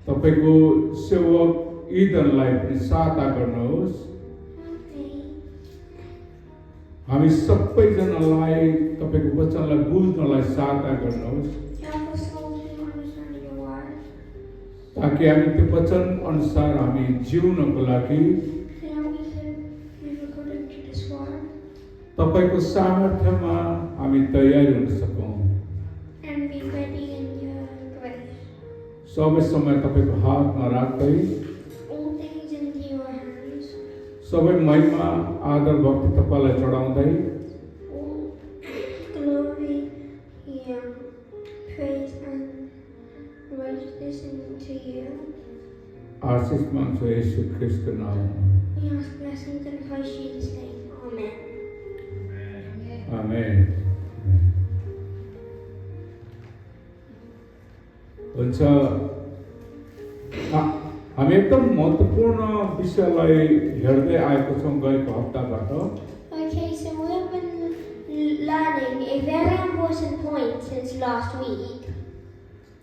तपाईको सेवक ईदनलाई पनि सहायता गर्नुहोस्। हामी सबैजनालाई तपाईको वचनलाई बुझ्नलाई सहायता गर्नुहोस् ताकि हामी त्यो वचन अनुसार हामी जिउनको लागि तपाईको सामर्थ्यमा हामी तयार हुन सकौं। सबै समय तपाईको हातमा राख्दै सबै महिमा आदर भक्ति तपाईलाई चढाउँदै आशीष माग्छु येशू ख्रीष्टको नाममा। आमेन। हुन्छ, हामी एकदम महत्त्वपूर्ण विषयलाई हेर्दै आएको छौं गएको हप्ताबाट। Okay, so we have been learning a very important point since last week,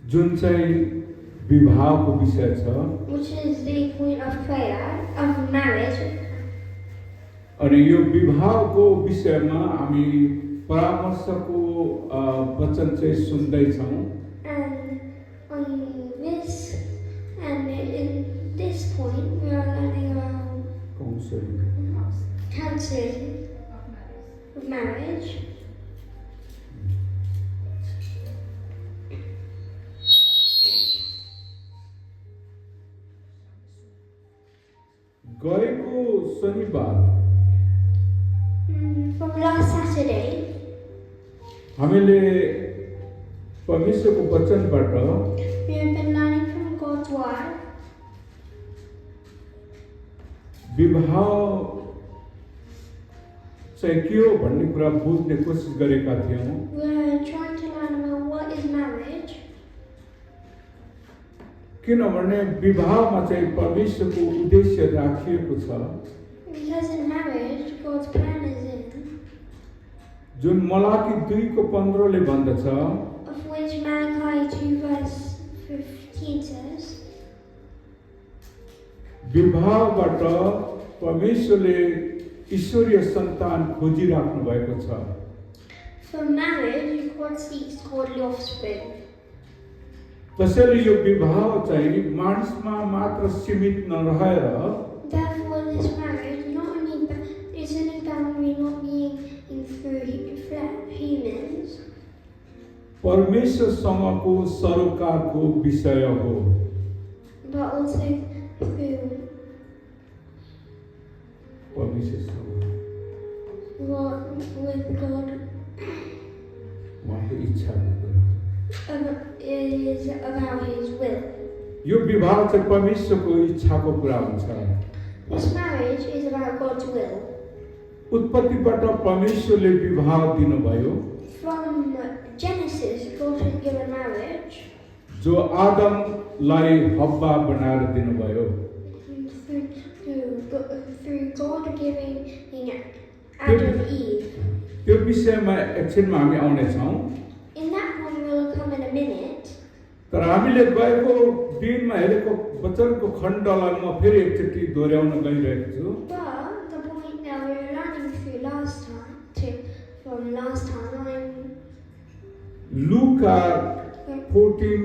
जुन चाहिँ विवाहको विषय छ, which is the point of prayer of marriage. अनि यो विवाहको विषयमा हामी परामर्शको वचन चाहिँ सुन्दै छौं। And in this point, we are learning about counseling of marriage. गएको शनिबार From last Saturday, हामीले परमेश्वरको वचनबाट we have been learning from God's word विवाह चाहिँ के हो भन्ने कुरा बुझ्ने कोसिस गरेका थियौं। we are trying to learn about what is marriage. किनभने विवाहमा चाहिँ परमेश्वरको उद्देश्य राखिएको छ, Because in marriage, God's plan is in, जुन मलाकी 2:15 ले भन्दछ, of which Malachi 2 verse 15 says, विवाहबाट परमेश्वरले ईश्वरीय सन्तान खोजिराख्नु भएको छ। from marriage, God seeks godly offspring. त्यसैले यो विवाह चाहिँ मानिसमा मात्र सीमित नरहेर Therefore, this marriage isn't boundary not being in through humans, परमेश्वरसँगको सरोकारको विषय हो। but also through परमेश्वरसँग with God. उहाँको इच्छाको कुरा। It is about His will. यो विवाह चाहिँ परमेश्वरको इच्छाको कुरा हुन्छ। This marriage is about God's will. उत्पत्तिबाट परमेश्वरले विवाह दिनुभयो, From Genesis, God has given marriage जो आदमलाई हव्वा बनाएर दिनुभयो। through God giving Adam Eve. त्यो विषयमा एकछिनमा हामी आउने छौं। In that one will come in a minute. तर हामीले गएको दिनमा हेरेको वचनको खण्डलाई म फेरि एकचोटि दोहोर्याउन गइरहेको छु। But the point that we were learning through from last time, लुका 14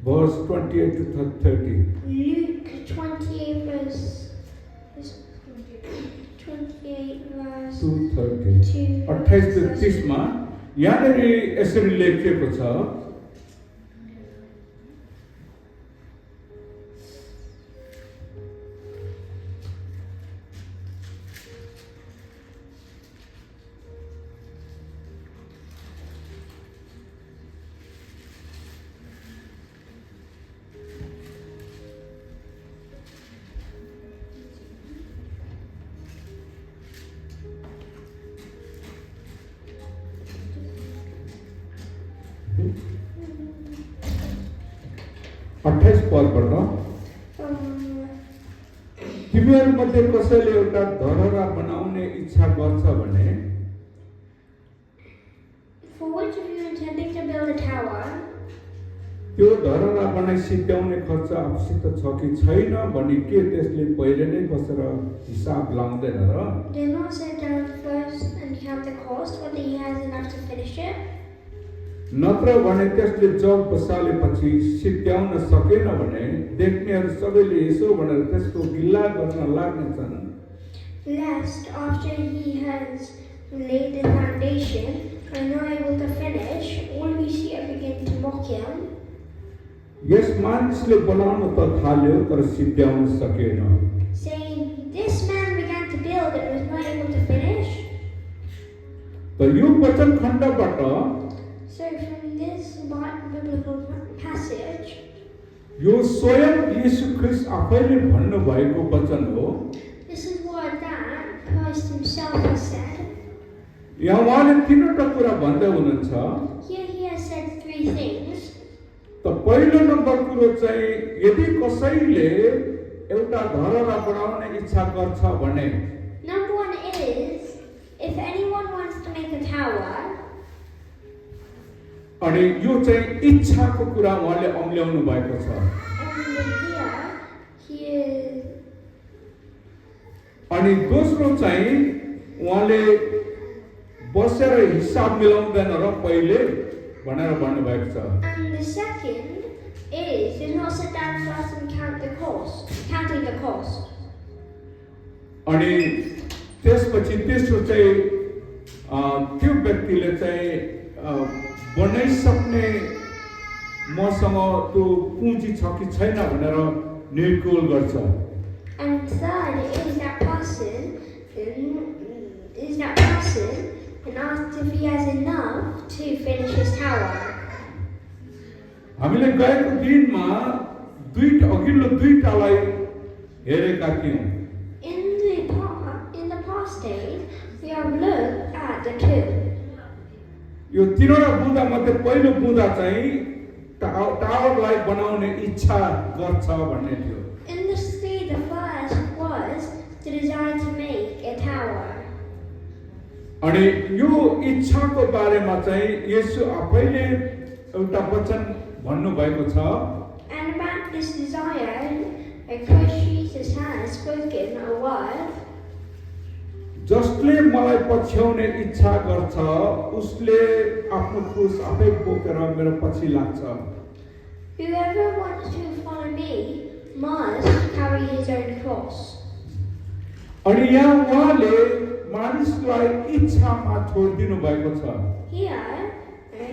verse 28 to 30। Luke 28 verse 28-30 मा यहाँनिर यसरी लेखिएको छ, पदबाट तिमीहरूमध्ये कसैले एउटा धरहरा बनाउने इच्छा गर्छ भने For which of you intending to build a tower त्यो धरहरा बनाई सिद्ध्याउने खर्च आफूसित छ कि छैन भनी के त्यसले पहिले नै बसेर हिसाब लाउँदैन र? Does not sit down first and count the cost whether he has enough to finish it? नत्र भने त्यसले जब बसालेपछि सिद्ध्याउन सकेन भने देख्नेहरू सबैले यसो भनेर त्यसको गिल्ला गर्न लाग्नेछन्। Lest after he has laid the foundation and not able to finish, all we see are begin to mock him. यस मानिसले बनाउन त थाल्यो तर सिद्ध्याउन सकेन। Saying, this man began to build and was not able to finish. त यो वचन खण्डबाट So from this biblical passage, यो स्वयं यीशु ख्रीष्ट आफैले भन्नु भएको वचन हो। this is what that Christ himself has said. यहाँ उहाँले तीनवटा कुरा भन्दै हुनुहुन्छ। Here he has said three things. त पहिलो नम्बर कुरो चाहिँ यदि कसैले एउटा धरहरा बनाउने इच्छा गर्छ भने Number one is, if anyone wants to make a tower, अनि यो चाहिँ इच्छाको कुरा उहाँले अम्ल्याउनु भएको छ। अनि दोस्रो चाहिँ उहाँले बसेर हिसाब मिलाउँदैन र पहिले भनेर भन्नुभएको छ। And the second is, does not sit down first and count the cost, counting the cost. अनि त्यसपछि तेस्रो चाहिँ त्यो व्यक्तिले चाहिँ बनाइसक्ने मसँग त्यो पुँजी छ कि छैन भनेर निर्कुल गर्छ। And third is that person and asks if he has enough to finish his tower. हामीले गएको दिनमा अघिल्लो दुईटालाई हेरेका थियौँ। In the past days, we have looked at the two. यो तीनवटा बुँदा मध्ये पहिलो बुँदा चाहिँ टावरलाई बनाउने इच्छा गर्छ भन्ने थियो। In the three, the first was the desire to make a tower. अनि यो इच्छाको बारेमा चाहिँ येशू आफैले एउटा वचन भन्नु भएको छ। And about this desire, Christ Jesus has spoken a word. जसले मलाई पछ्याउने इच्छा गर्छ उसले आफ्नो क्रुस आफै बोकेर मेरो पछि लाग्छ। Whoever wants to follow me must carry his own cross. अनि यहाँ उहाँले मानिसलाई इच्छामा छोडिदिनु भएको छ। Here,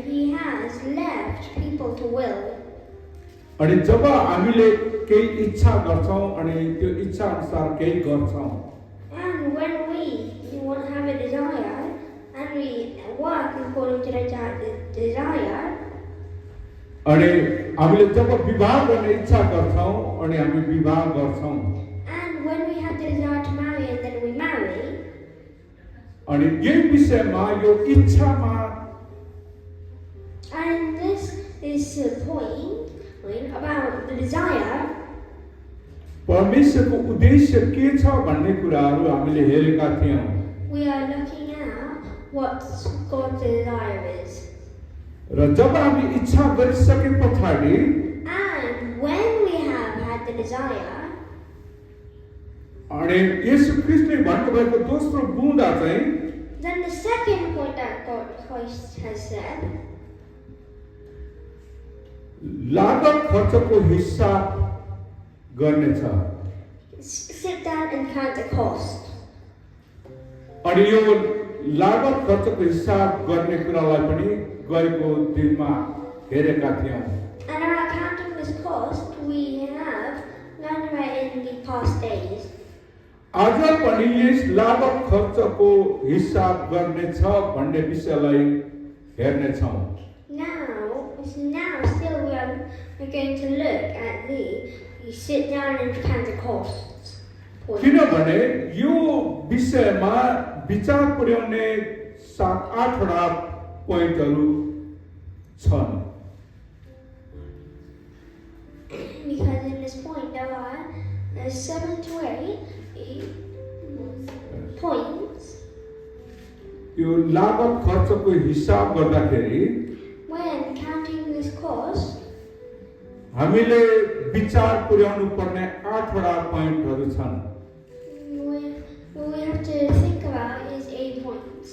he has left people to will. अनि जब हामीले केही इच्छा गर्छौं अनि त्यो इच्छा अनुसार केही गर्छौं, And when we want to have a desire and we work according to the desire, अनि हामीले जब विवाह गर्ने इच्छा गर्छौं अनि हामी विवाह गर्छौं, and when we have the desire to marry and then we marry, अनि यही विषयमा यो इच्छामा and this is the point about the desire. परमेश्वरको उद्देश्य के छ भन्ने कुराहरू हामीले हेरेका थियौं। We are looking at what God's desire is. र जब हामी इच्छा गरिसके पछाडि And when we have had the desire, अनि येशू ख्रीष्टले भन्नुभएको दोस्रो बुँदा चाहिँ then the second point that God Christ has said, लागत खर्चको हिसाब गर्नेछ। sit down and count the cost. अनि यो लागत खर्चको हिसाब गर्ने कुरालाई पनि गएको दिनमा हेरेका थियौं। And about counting this cost, we have learned about it in the past days. आज पनि यस लागत खर्चको हिसाब गर्नेछ भन्ने विषयलाई हेर्नेछौं। Now still we're going to look at you sit down and count the costs. किनभने यो विषयमा विचार पुर्याउने 7-8 वटा पोइन्टहरू छन्। Because in this point there are 7 to 8 points. यो लागत खर्चको हिसाब गर्दाखेरि When counting this cost, हामीले विचार पुर्याउनु पर्ने 8 वटा पोइन्टहरू छन्। What we have to think about is 8 points.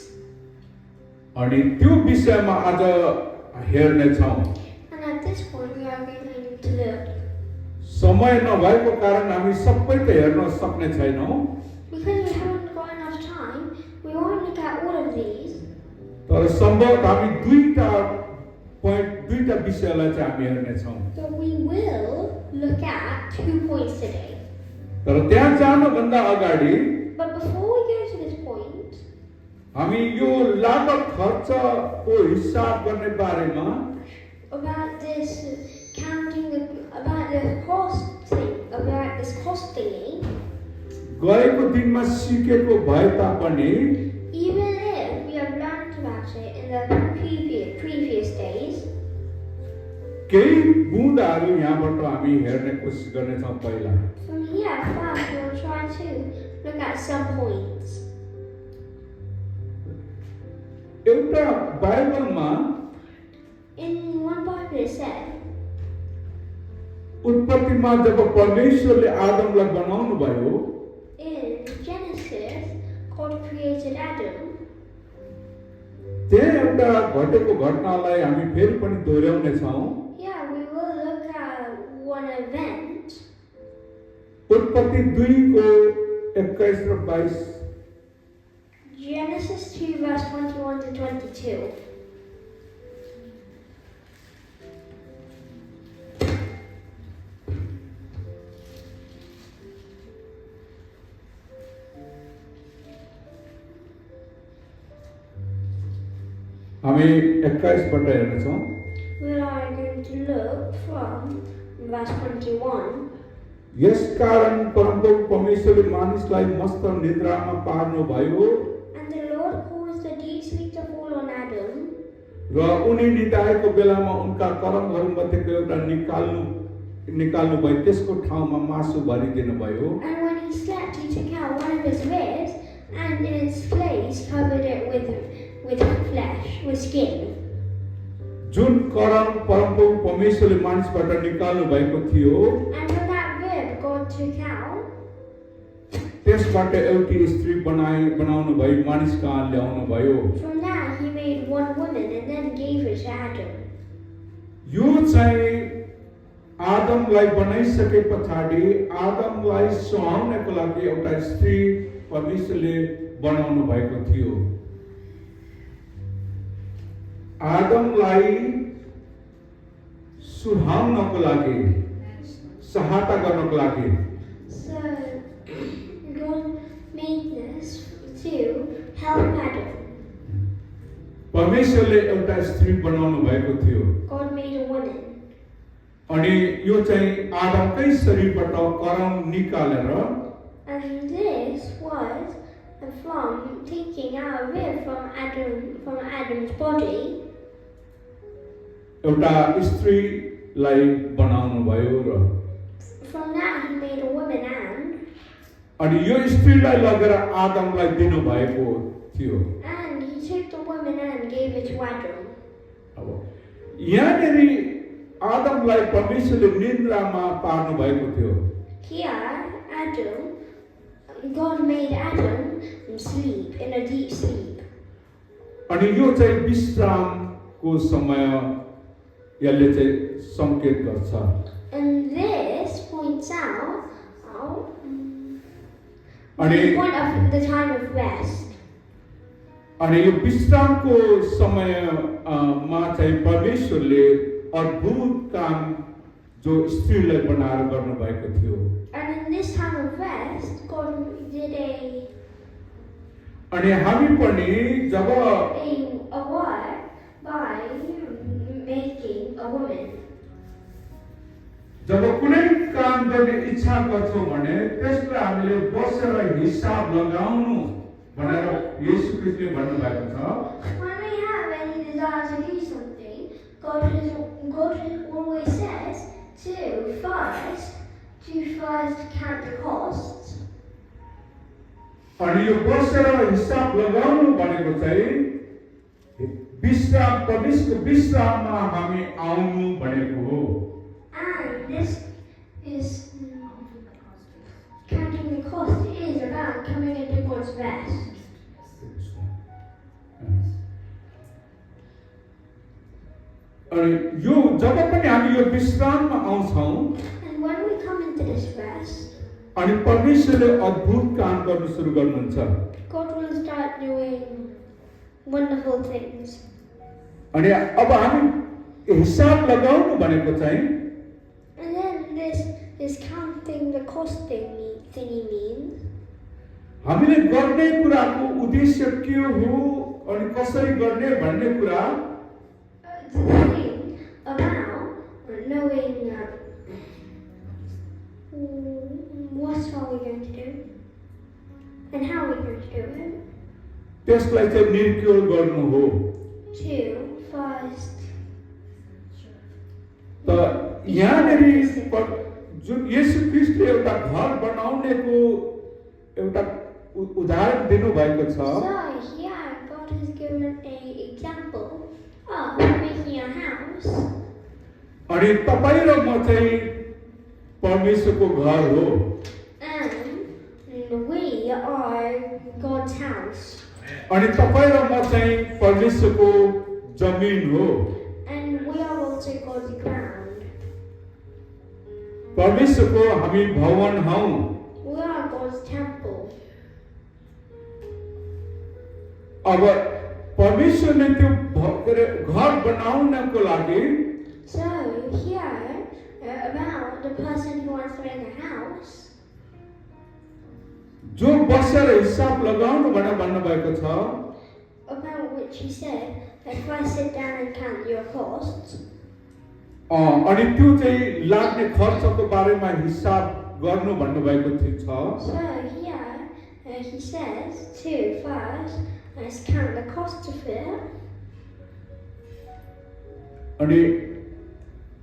अनि त्यो विषयमा आज हेर्ने छौं। And at this point we are going to look. समय नभएको कारण हामी सबै त हेर्न सक्ने छैनौं। Because we haven't got enough time, we won't look at all of these. तर सम्भवतः हामी दुईटा विषयलाई चाहिँ हामी हेर्ने छौं। But we will look at 2 points today. तर त्यहाँ जानुभन्दा अगाडि But before we go to this point, हामी यो लागत खर्चको हिसाब गर्ने बारेमा about this about the costing, about this costing, गएको दिनमा सिकेको भए तापनि even if we have learned about it in the previous days, केही बुँदाहरू यहाँबाट हामी हेर्ने कोसिस गर्नेछौँ। पहिला from here first we will try to look at some points. एउटा बाइबलमा In one Bible it said, उत्पत्तिमा जब परमेश्वरले आदमलाई बनाउनु भयो in Genesis, God created Adam. त्यहाँ एउटा घटेको घटनालाई हामी फेरि पनि दोहोऱ्याउने छौँ। Yeah, we will look at one event. उत्पत्ति 2 को 21 र 22। Genesis 2 verse 21 to 22. हामी 21 बाट हेर्नेछौँ। We are going to look from verse 21. यसकारण परमप्रभु परमेश्वरले मानिसलाई मस्त निद्रामा पार्नु भयो And the Lord caused a deep sleep to fall on Adam. र उनी निदाएको बेलामा उनका कर्महरूमध्येको एउटा निकाल्नु भयो, त्यसको ठाउँमा मासु भरिदिनु भयो। And when he slept, he took out one of his ribs and in its place covered it with flesh, with skin. जुन कर्म परमप्रभु परमेश्वरले मानिसबाट निकाल्नु भएको थियो And from that rib God took out, त्यसबाट एउटी स्त्री बनाउनु भयो, मानिस कहाँ ल्याउनु भयो। from that he made one woman and then gave it to Adam. यो चाहिँ आदमलाई बनाइसके पछाडि आदमलाई सुहाउनको लागि एउटा स्त्री परमेश्वरले बनाउनु भएको थियो। आदमलाई सुहाउनको लागि, सहायता गर्नको लागि So God made this to help Adam. परमेश्वरले एउटा स्त्री बनाउनु भएको थियो। God made a woman. अनि यो चाहिँ आदमकै शरीरबाट कर्म निकालेर And this was from taking out a rib from Adam's body. एउटा स्त्रीलाई बनाउनु भयो र From that he made a woman अनि यो स्त्रीलाई लगेर आदमलाई दिनु भएको थियो। and he took the woman and gave it to Adam. अब यहाँनेरि आदमलाई परमेश्वरले निन्द्रामा पार्नु भएको थियो। Here, God made Adam sleep in a deep sleep. अनि यो चाहिँ विश्रामको समय यसले चाहिँ संकेत गर्छ। And this points out अनि the point of the time of rest. अनि यो विश्रामको समयमा चाहिँ परमेश्वरले अद्भुत काम जो स्त्रीलाई बनाएर गर्नु भएको थियो। And in this time of rest, God did अनि हामी पनि जब a work by making a woman. जब कुनै काम गर्ने इच्छा गर्छौं भने त्यसलाई हामीले बसेर हिसाब लगाउनु भनेर येशू ख्रीष्टले भन्नु भएको छ। When we have any desire to do something, God always says to first count the costs. अनि यो बसेर हिसाब लगाउनु भनेको चाहिँ विश्राम परमेश्वरको विश्राममा हामी आउनु भनेको हो। And this is counting the cost is about coming into God's rest. अनि यो जब पनि हामी यो विश्राममा आउँछौं And when we come into this rest, अनि परमेश्वरले अद्भुत काम गर्न सुरु गर्नुहुन्छ God will start doing wonderful things. अनि अब हामी हिसाब लगाउनु भनेको चाहिँ And then this is counting the cost thingy means हामीले गर्ने कुराको उद्देश्य के हो अनि कसरी गर्ने भन्ने कुरा the thing about knowing what are we going to do and how we're going to do it. त्यसलाई चाहिँ निर्क्योल गर्नु हो 2. First. त यहाँनेरि जुन येशू ख्रीष्टले एउटा घर बनाउनेको एउटा उदाहरण दिनुभएको छ So here God has given an example of making a house. अनि तपाई र म चाहिँ परमेश्वरको घर हो And we are God's house. अनि तपाई र म चाहिँ परमेश्वरको जमिन हो And we are also God's ground. परमेश्वरको हामी भवन हौ We are God's temple. अब परमेश्वरले त्यो घर बनाउनको लागि So here about the person who wants to make a house. जो बसेर हिसाब लगाउनु भनेर भन्नुभएको छ About which he said that first sit down and count your costs. अनि त्यो चाहिँ लाग्ने खर्चको बारेमा हिसाब गर्नु भन्नुभएको छ So here he says to first let's count the cost of it. अनि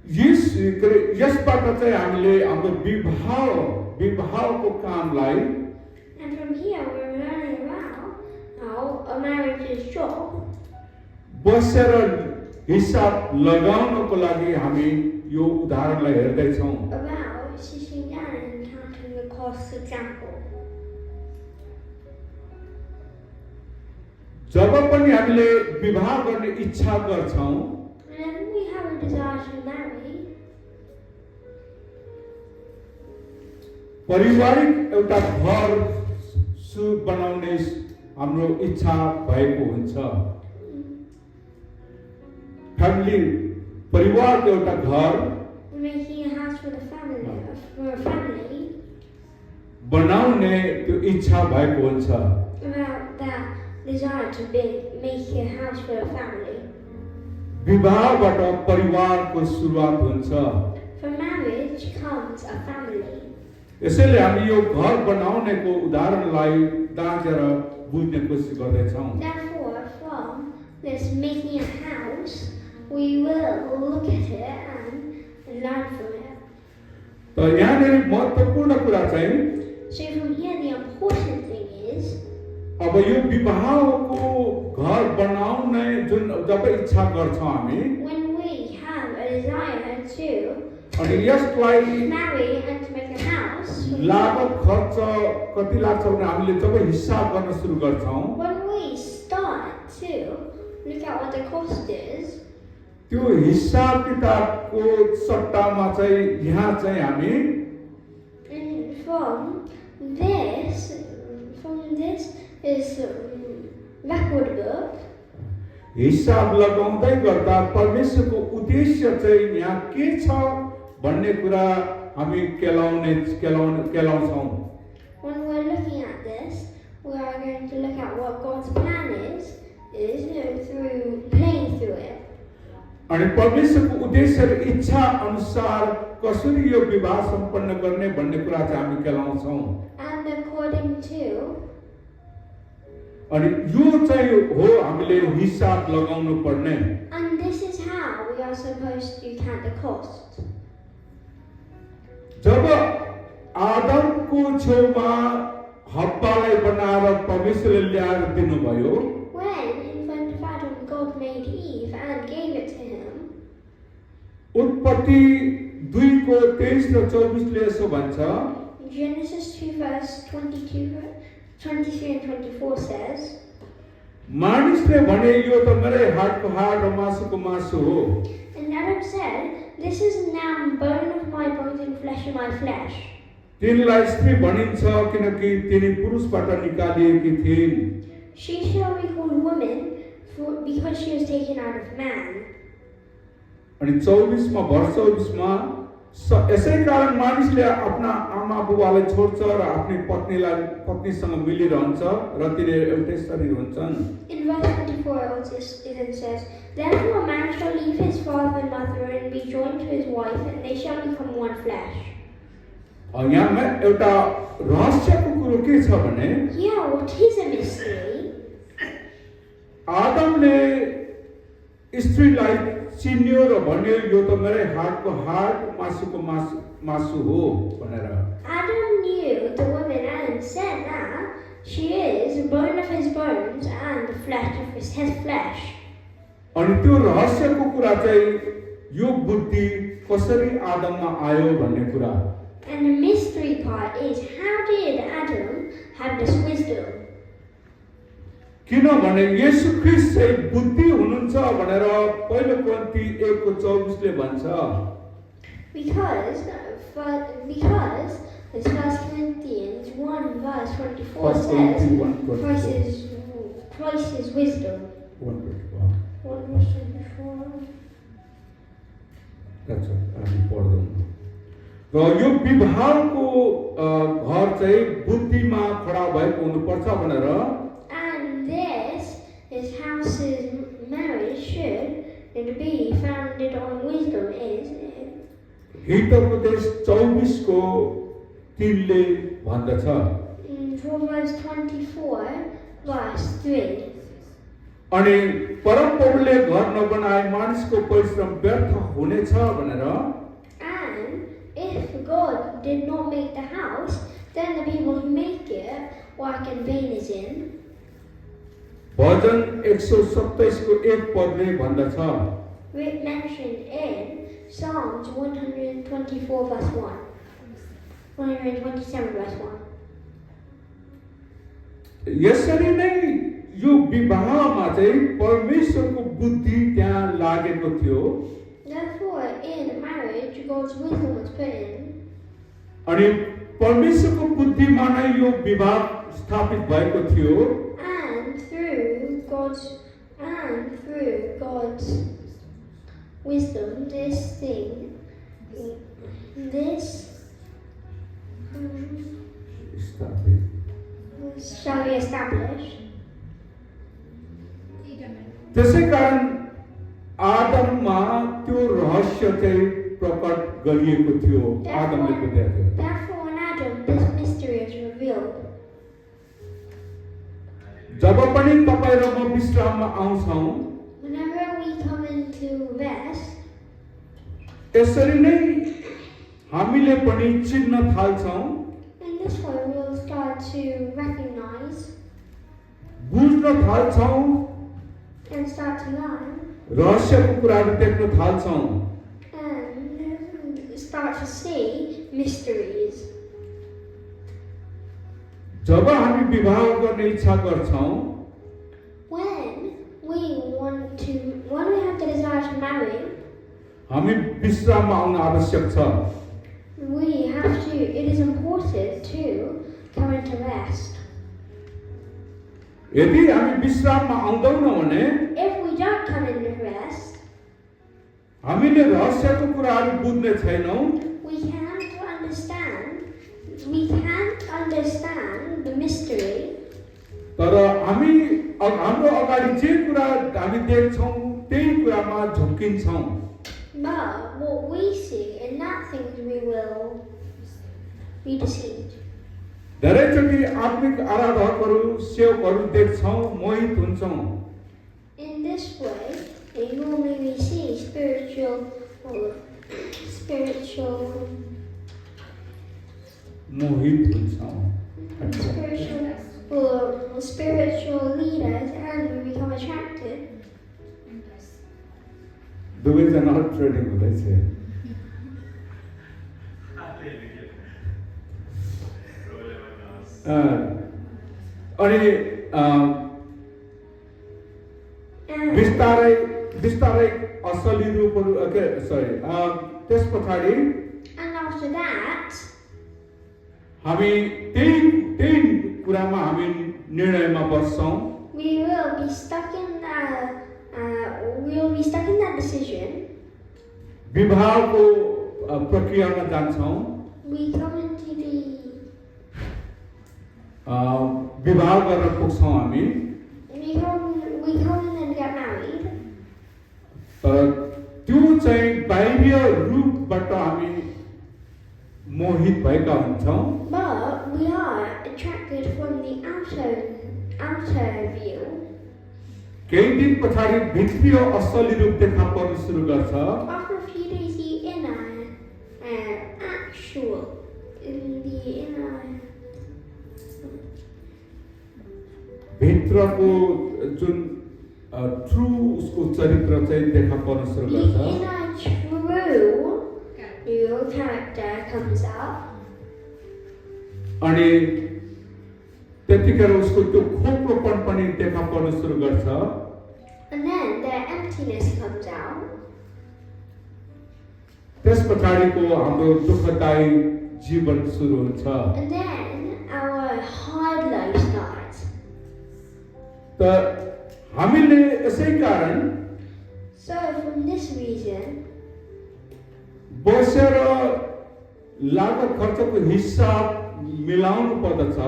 यसबाट चाहिँ हामीले हाम्रो विवाहको कामलाई And from here we're learning about how a marriage is job. बसेर हिसाब लगाउनको लागि हामी यो उदाहरणलाई हेर्दै छौं About sitting down and counting the cost example. जब पनि हामीले विवाह गर्ने इच्छा गर्छौं Whenever we have a desire to marry, पारिवारिक एउटा घर बनाउने हाम्रो इच्छा भएको हुन्छ फ्यामिली परिवारको एउटा घर we're making a house for the family, for a family. बनाउने त्यो इच्छा भएको हुन्छ About that desire to make a house for a family. विवाहबाट परिवारको सुरुवात हुन्छ From marriage comes a family. यसैले हामी यो घर बनाउनेको उदाहरणलाई दाँचेर बुझ्ने कोसिस गर्दैछौं Therefore, from this making a house, we will look at it and learn from it. त यहाँनेरि महत्त्वपूर्ण कुरा चाहिँ So from here, the important thing is अब यो विवाहको घर बनाउने जुन जब इच्छा गर्छौं हामी when we have a desire to अनि यसलाई marry and to make a house. लागत खर्च कति लाग्छ भने हामीले जब हिसाब गर्न सुरु गर्छौं When we start to look at what the cost is, त्यो हिसाब किताबको सट्टामा चाहिँ यहाँ चाहिँ हामी and from this is record book. हिसाब लगाउँदै गर्दा परमेश्वरको उद्देश्य चाहिँ यहाँ के छ भन्ने कुरा हामी केलाउँछौं When we're looking at this, we are going to look at what God's plan is through playing through it. अनि परमेश्वरको उद्देश्य र इच्छा अनुसार कसरी यो विवाह सम्पन्न गर्ने भन्ने कुरा चाहिँ हामी केलाउँछौं And according to, अनि यो चाहिँ हो हामीले हिसाब लगाउनु पर्ने and this is how we are supposed to count the cost. जब आदमको छेउमा हव्वालाई बनाएर परमेश्वरले ल्याएर दिनुभयो When in front of Adam, God made Eve and gave it to him. उत्पत्ति 2 को 23 र 24 ले यसो भन्छ Genesis 2 verse 22, 23 and 24 says, मानिसले भने यो त मेरै हाडको हाड र मासुको मासु हो and Adam said, This is now bone of my bones and flesh of my flesh. तिनलाई स्त्री भनिन्छ किनकि तिनी पुरुषबाट निकालिएकी थिइन् She shall be called woman because she was taken out of man. अनि 24 मा वर्ष 24 मा यसै कारण मानिसले आफ्ना आमा बुबालाई छोड्छ र आफ्नी पत्नीसँग मिलिरहन्छ र तिनीहरू एउटै शरीर हुन्छन् In verse 24 it says, Therefore a man shall leave his father and mother and be joined to his wife, and they shall become one flesh. यहाँमा एउटा रहस्यको कुरो के छ भने Yeah, what is a mystery? आदमले स्त्रीलाई चिन्यो र भन्यो यो त मेरै हाडको हाड मासुको मासु हो भनेर Adam knew the woman and said that she is a bone of his bones and the flesh of his flesh. अनि त्यो रहस्यको कुरा चाहिँ यो बुद्धि कसरी आदममा आयो भन्ने कुरा And the mystery part is, how did Adam have this wisdom? किनभने येशू ख्रीष्ट चाहिँ बुद्धि हुनुहुन्छ भनेर पहिलो कोरिन्थी 1 को 24 ले भन्छ Because this 1 Corinthians 1 verse 24 says Christ is wisdom. 1 verse 24. That's हामी पढ्दैनौँ र यो विवाहको घर चाहिँ बुद्धिमा खडा भएको हुनुपर्छ भनेर And this house's marriage should be founded on wisdom is Hitopadesha 24 को 3 ले भन्दछ Proverbs 24 verse 3. अनि परमप्रभुले घर नबनाए मानिसको परिश्रम व्यर्थ हुनेछ भनेर And if God did not make the house, then the people who make it work in vain is in. भजन 127 को 1 पदले भन्दछ Mentioned in Psalms 124 verse 1. 127 verse 1. यसरी नै यो विवाहमा चाहिँ परमेश्वरको बुद्धि त्यहाँ लागेको थियो Therefore, in marriage, God's wisdom was put in. अनि परमेश्वरको बुद्धिमा नै यो विवाह स्थापित भएको थियो And through God's wisdom, shall be established. त्यसै कारण आदममा त्यो रहस्य चाहिँ प्रकट गरिएको थियो आदमले बुझेको थियो Therefore, in Adam, this mystery is revealed. जब पनि तपाई र म विश्राममा आउँछौं Whenever we come into rest, यसरी नै हामीले पनि चिन्न थाल्छौं in this way we will start to recognize बुझ्न थाल्छौं and start to learn रहस्यको कुराहरू देख्न थाल्छौं and start to see mysteries. जब हामी विवाह गर्ने इच्छा गर्छौं When we have the desire to marry, हामी विश्राममा आउन आवश्यक छ it is important to come into rest. यदि हामी विश्राममा आउँदैनौँ भने If we don't come into rest, हामीले रहस्यको कुराहरू बुझ्ने छैनौं we can't understand the mystery. तर हाम्रो अगाडि जे कुरा हामी देख्छौं त्यही कुरामा झुक्किन्छौं But what we see, in that things we will be deceived. धेरैचोटि आत्मिक आराधकहरू सेवकहरू देख्छौं मोहित हुन्छौं In this way, normally we see spiritual मोहित हुन्छौं spiritual leaders, and we become attracted. दुवैजना ट्रेनिङ हुँदैछ अनि बिस्तारै बिस्तारै असली रूपहरू त्यस पछाडि And after that, हामी त्यही कुरामा हामी निर्णयमा बस्छौँ we will be stuck in that decision. विवाहको प्रक्रियामा जान्छौँ We come into the विवाह गर्न पुग्छौँ हामी we come and then get married. तर त्यो चाहिँ बाह्य रूपबाट हामी मोहित भएका हुन्छौँ But we are attracted from the outer view. केही दिन पछाडि भित्रीय असली रूप देखा पर्न सुरु गर्छ After a few days, the inner भित्रको जुन ट्रु उसको चरित्र चाहिँ देखा पर्न सुरु गर्छ true character comes up. अनि त्यतिखेर उसको त्यो खोक्रोपन पनि देखा पर्न सुरु गर्छ And then the emptiness comes out. त्यस पछाडिको हाम्रो दुःखदायी जीवन सुरु हुन्छ And then our hard life starts. त हामीले यसै कारण So from this reason, बसेर लागत खर्चको हिसाब मिलाउनु पर्दछ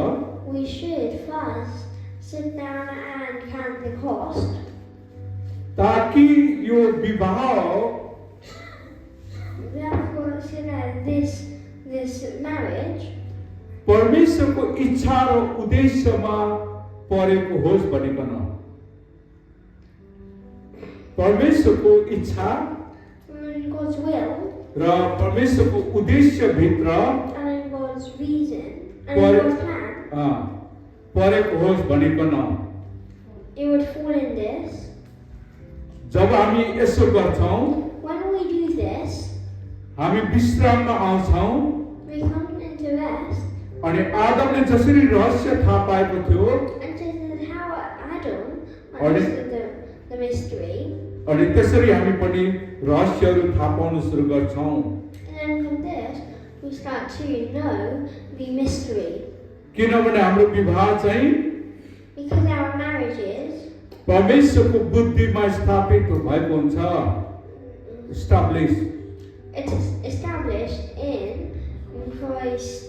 we should first sit down and count the cost, ताकि यो विवाह therefore so that this marriage परमेश्वरको इच्छा र उद्देश्यमा परेको होस् भनिकन परमेश्वरको इच्छा in God's will र परमेश्वरको उद्देश्य भित्र and in God's reason and in God's plan, परेको होस् भनिकन it would fall in this. जब हामी यसो गर्छौँ When we do this, हामी विश्राममा आउँछौँ we come into rest. अनि आदमले जसरी रहस्य थाहा पाएको थियो And this is how Adam understood the mystery. अनि त्यसरी हामी पनि रहस्यहरू थाहा पाउन सुरु गर्छौँ And then from this, we start to know the mystery. किनभने हाम्रो विवाह चाहिँ Because our marriages, परमेश्वरको बुद्धिमा स्थापित भएको हुन्छ establish it's established in Christ.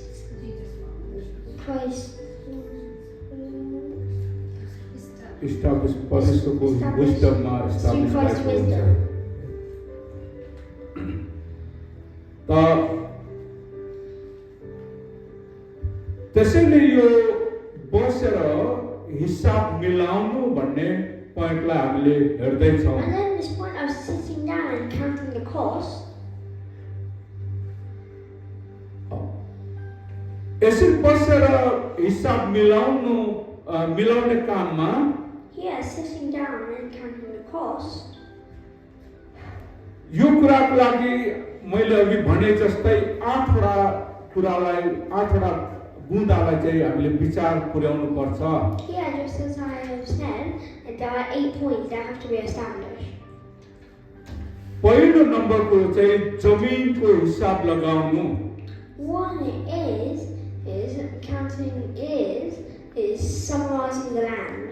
Establish परमेश्वरको विस्डममा स्टाब्लिश Christ's भएको हुन्छ wisdom. त त्यसैले यो बसेर हिसाब मिलाउनु भन्ने पोइन्टलाई हामीले हेर्दैछौँ And then this point of sitting down and counting the cost, यसरी बसेर हिसाब मिलाउने काममा here sitting down and counting the cost, यो कुराको लागि मैले अघि भने जस्तै आठवटा बुँदालाई चाहिँ हामीले विचार पुर्याउनु पर्छ here just as I have said, that there are 8 points that have to be established. पहिलो नम्बरको चाहिँ जमिनको हिसाब लगाउनु One is counting is summarizing the land.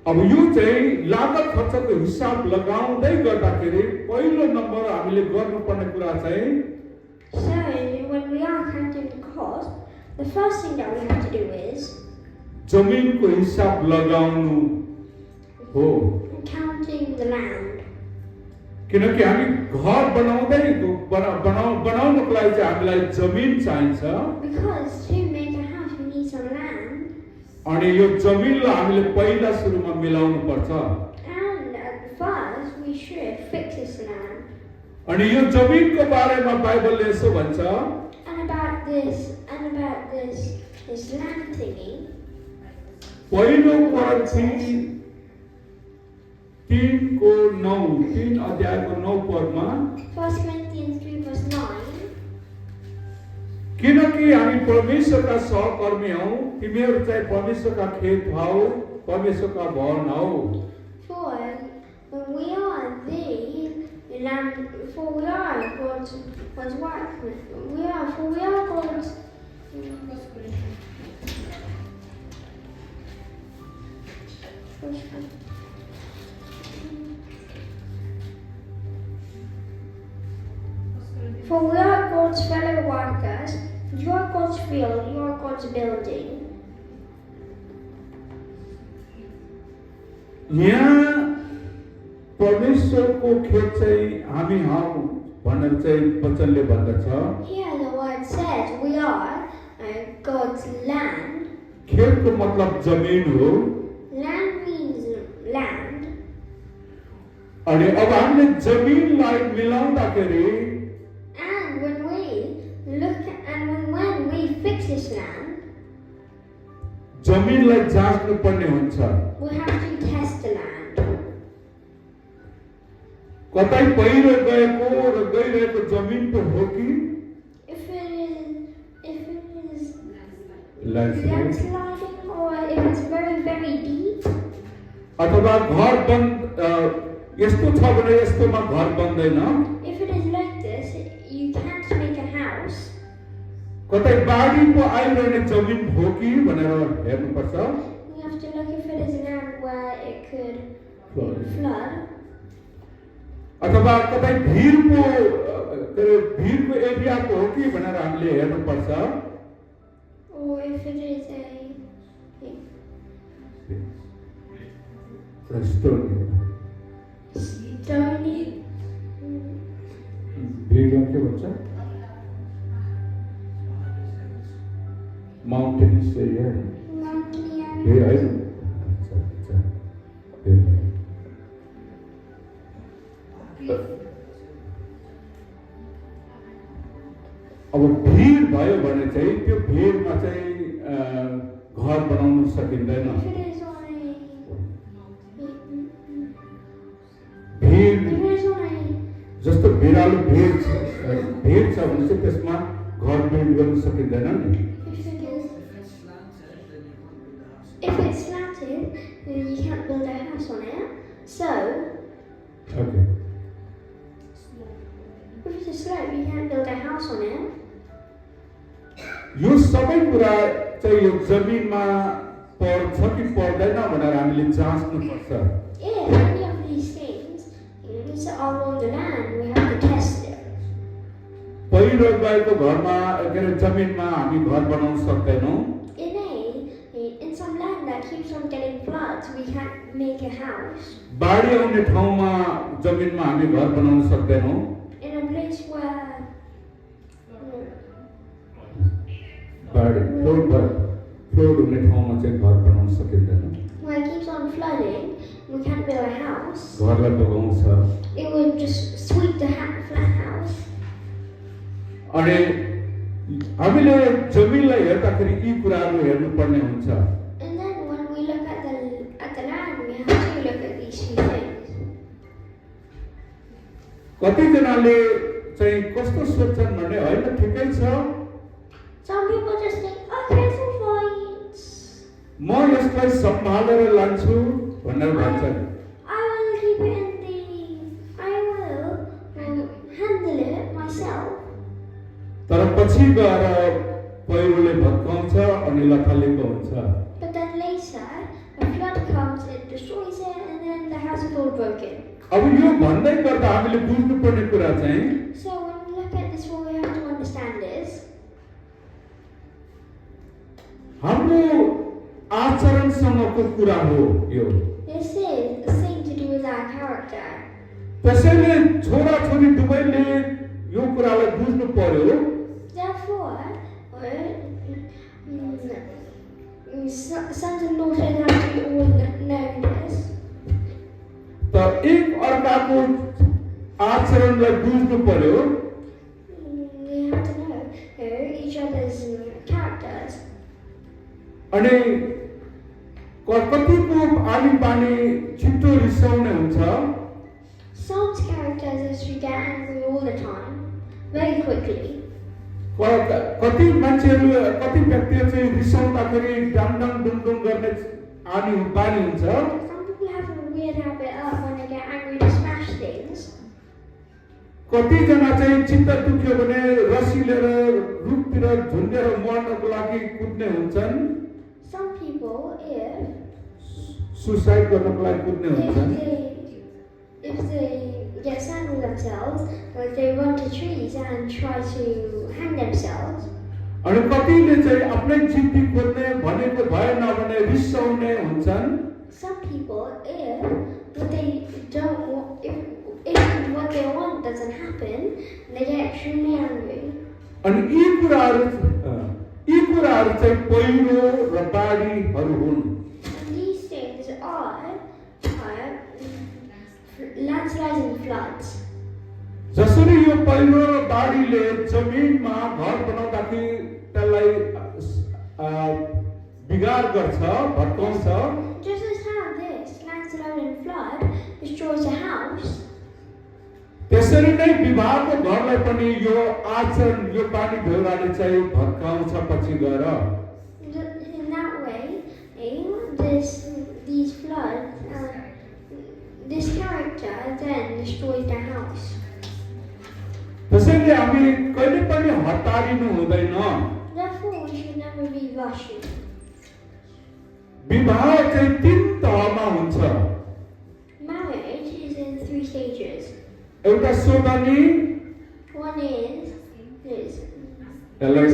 अब यो चाहिँ लागत खर्चको हिसाब लगाउँदै गर्दाखेरि पहिलो नम्बर हामीले गर्नुपर्ने कुरा चाहिँ So when we are counting the cost, the first thing that we have to do is जमिनको हिसाब लगाउनु हो counting the land. किनकि हामी घर बनाउनको लागि चाहिँ हामीलाई जमिन चाहिन्छ Because to make a house we need some land. अनि यो जमिनलाई हामीले पहिला सुरुमा मिलाउनु पर्छ And at first we should fix this land. अनि यो जमिनको बारेमा बाइबलले यसो भन्छ And about this land thingy, पहिलो कोरिन्थी 3 अध्यायको 9 पदमा 1 Corinthians 3 verse 9, किनकि हामी परमेश्वरका सहकर्मी हौ, तिमीहरू चाहिँ परमेश्वरका खेत हौ, परमेश्वरका भवन हौ। For we are the land, for we are God's workmen. For we are God's. For we are God's fellow workers. You are God's field. You are God's building. यहाँ परमेश्वरको खेत चाहिँ हामी हौ भनेर चाहिँ वचनले भन्दछ। Here the word says we are God's land. खेतको मतलब जमिन हो। Land means land. अनि अब हामीले जमिनलाई मिलाउँदाखेरि And when we look and when we fix this land, जमिनलाई जाँच्नु पर्ने हुन्छ। we have to test the land. कतै पहिरो गएको र गइरहेको जमिन पो हो कि If it is landslide landsliding or if it's very very deep, अथवा घर बन्द यस्तो छ भने यस्तोमा घर बन्दैन। if it is like this, you can't make a house. कतै बाढी पो आइरहने जमिन हो कि भनेर हेर्नुपर्छ। You have to look if it is land where it could flood. अथवा कतै भिरको एरिया पो हो कि भनेर हामीले हेर्नुपर्छ। Or if it is a stony stony. भिरमा के भन्छ माउन्टेनियस एरिया भिर हैन। अब भिर भयो भने चाहिँ त्यो भिरमा चाहिँ घर बनाउन सकिँदैन। If it is on भिर if it is on जस्तो भिरालो भिर छ भने चाहिँ त्यसमा घर बिल्ड गर्न सकिँदैन नि। if it's slanted, then you can't build a house on it. So, Okay. if it's a slope, you can't build a house on it. यो सबै कुरा चाहिँ यो जमिनमा पर्छ कि पर्दैन भनेर हामीले जाँच्नु पर्छ। If any of these things are on the land, we have to test it. पहिरो गएको घरमा के अरे जमिनमा हामी घर बनाउन सक्दैनौँ। In some land that keeps on getting floods, we can't make a house. बाढी आउने ठाउँमा जमिनमा हामी घर बनाउन सक्दैनौँ। In a place where बाढी फ्लोड हुने ठाउँमा चाहिँ घर बनाउन सकिँदैन। it keeps on flooding, we can't build a house. घरलाई बगाउँछ। It would just sweep the flat house. अनि हामीले जमिनलाई हेर्दाखेरि यी कुराहरू हेर्नुपर्ने हुन्छ। And then when we look at the land, we have to look at these few things. कतिजनाले चाहिँ कस्तो सोच्छन् भने हैन ठिकै छ, Some people just think, okay, it's all fine. म यसलाई सम्हालेर लान्छु भनेर भन्छन्। I will keep it I will handle it myself. तर पछि गएर पहिरोले भत्काउँछ अनि लथालिङ्ग हुन्छ। But then later, a flood comes, it destroys it, and then the house is all broken. अब यो भन्दै गर्दा हामीले बुझ्नुपर्ने कुरा चाहिँ So when we look at this, what we have to understand is हाम्रो आचरणसँगको कुरा हो यो। this is a thing to do with our character. त्यसैले छोराछोरी दुवैले यो कुरालाई बुझ्नु पर्यो। Therefore, sons and daughters have to all know this. त एक अर्काको आचरणलाई बुझ्नु पर्यो। They have to know each other's characters. अनि कतिको आली पानी छिटो रिसाउने हुन्छ। Some's characters is to get angry all the time, very quickly. कति मान्छेहरू कति व्यक्तिहरू चाहिँ रिसाउँदाखेरि डाङडाङ डुङडुङ गर्ने बानी हुन्छ। Some people have a weird habit of when they get angry to smash things. कतिजना चाहिँ चित्त दुख्यो भने रसी लिएर रुखतिर झुन्डेर मर्नको लागि कुद्ने हुन्छन्। Some people, if सुसाइड गर्नको लागि कुद्ने हुन्छन्। if they get sad with themselves, like they run to trees and try to hang themselves. अनि कतिले चाहिँ आफ्नै जिद्दी खोज्ने भनेको भएन भने रिसाउने हुन्छन्। Some people, if what they don't want, if what they want doesn't happen, they get extremely angry. अनि यी कुराहरू चाहिँ पहिरो र बाढीहरू हुन्। And these things are landslides and floods. जसरी यो पहिरो र बाढीले जमिनमा घर बनाउँदाखेरि त्यसलाई बिगार गर्छ, भत्काउँछ, Just as how this landslide and flood destroys a house, त्यसरी नै विवाहको घरलाई पनि यो आचरण यो पानी बेहुराले चाहिँ भत्काउँछ पछि गएर। in that way, these floods, this character then destroys the house. त्यसैले हामी कहिले पनि हतारिनु हुँदैन। Therefore, we should never be rushing. विवाह चाहिँ 3 तहमा हुन्छ। Marriage is in 3 stages. एउटा सोधनी, One is त्यसलाई